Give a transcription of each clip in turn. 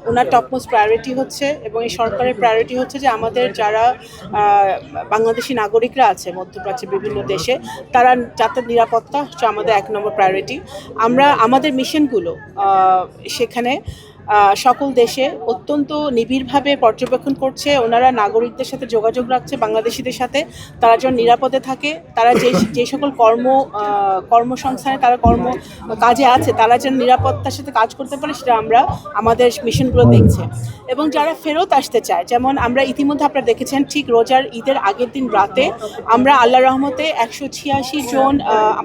ওনার topmost priority হচ্ছে এবং এই সরকারের প্রায়োরিটি হচ্ছে যে আমাদের যারা বাংলাদেশি নাগরিকরা আছে মধ্যপ্রাচ্যের বিভিন্ন দেশে তারা যাতে নিরাপত্তা হচ্ছে আমাদের 1 নম্বর প্রায়োরিটি। আমরা আমাদের মিশনগুলো সেখানে সকল দেশে অত্যন্ত নিবিড়ভাবে পর্যবেক্ষণ করছে। ওনারা নাগরিকদের সাথে যোগাযোগ রাখছে, বাংলাদেশিদের সাথে, তারা যেন নিরাপদে থাকে, তারা যে সকল কর্মসংস্থানে তারা কাজে আছে তারা যেন নিরাপত্তার সাথে কাজ করতে পারে সেটা আমরা আমাদের মিশনগুলো দেখছে। এবং যারা ফেরত আসতে চায়, যেমন আমরা ইতিমধ্যে আপনারা দেখেছেন ঠিক রোজার ঈদের আগের দিন রাতে আমরা আল্লাহ রহমতে 186 জন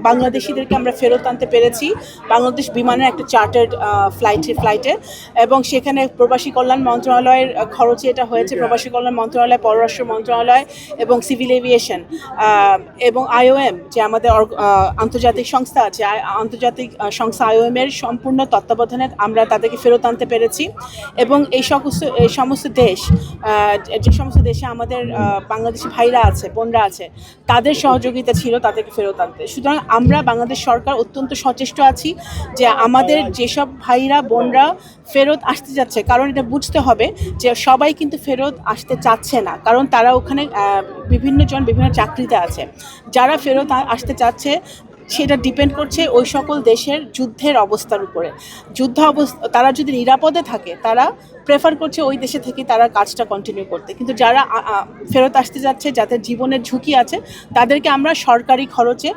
বাংলাদেশিদেরকে আমরা ফেরত আনতে পেরেছি বাংলাদেশ বিমানের একটা চার্টার্ড ফ্লাইটে, এবং সেখানে প্রবাসী কল্যাণ মন্ত্রণালয়ের খরচে এটা হয়েছে। প্রবাসী কল্যাণ মন্ত্রণালয়, পররাষ্ট্র মন্ত্রণালয় এবং সিভিল এভিয়েশন এবং IOM যে আমাদের আন্তর্জাতিক সংস্থা আছে, আন্তর্জাতিক সংস্থা IOM এর সম্পূর্ণ তত্ত্বাবধানে আমরা তাদেরকে ফেরত আনতে পেরেছি। এবং এই সমস্ত দেশ, যে সমস্ত দেশে আমাদের বাংলাদেশি ভাইরা আছে, বোনরা আছে, তাদের সহযোগিতা ছিল তাদেরকে ফেরত আনতে। সুতরাং আমরা বাংলাদেশ সরকার অত্যন্ত সচেষ্ট আছি যে আমাদের যেসব ভাইরা বোনরা ফেরত আসতে যাচ্ছে, কারণ এটা বুঝতে হবে যে সবাই কিন্তু ফেরত আসতে চাচ্ছে না, কারণ তারা ওখানে বিভিন্ন চাকরিতে আছে। যারা ফেরত আসতে চাচ্ছে সেটা ডিপেন্ড করছে ওই সকল দেশের যুদ্ধের অবস্থার উপরে। তারা যদি নিরাপদে থাকে তারা প্রেফার করছে ওই দেশে থেকে তারা কাজটা কন্টিনিউ করতে। কিন্তু যারা ফেরত আসতে যাচ্ছে, যাদের জীবনের ঝুঁকি আছে, তাদেরকে আমরা সরকারি খরচে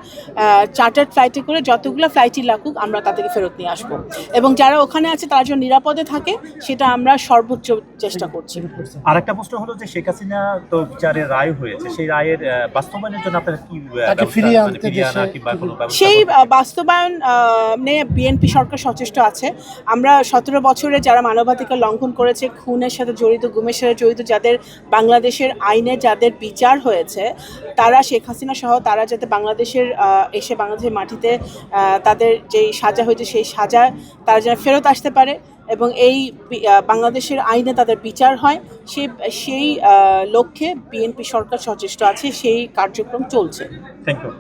চার্টার্ড ফ্লাইটে করে যতগুলো ফ্লাইটই লাগুক আমরা তাদেরকে ফেরত নিয়ে আসবো। এবং যারা ওখানে আছে তারা যেন নিরাপদে থাকে সেটা আমরা সর্বোচ্চ চেষ্টা করছি। আরেকটা প্রশ্ন হলো যে শেখ হাসিনা তো বিচারের রায় হয়েছে, সেই রায়ের বাস্তবায়নের জন্য আপনারা কি সেই বাস্তবায়ন নিয়ে বিএনপি সরকার সচেষ্ট আছে। আমরা 17 বছরে যারা মানবাধিকার লঙ্ঘন করেছে, খুনের সাথে জড়িত, গুমের সাথে জড়িত, যাদের বাংলাদেশের আইনে যাদের বিচার হয়েছে, তারা শেখ হাসিনা সহ তারা যাতে এসে বাংলাদেশের মাটিতে তাদের যেই সাজা হয়েছে সেই সাজা তারা যেন ফেরত আসতে পারে এবং এই বাংলাদেশের আইনে তাদের বিচার হয়, সেই লক্ষ্যে বিএনপি সরকার সচেষ্ট আছে, সেই কার্যক্রম চলছে। Thank you.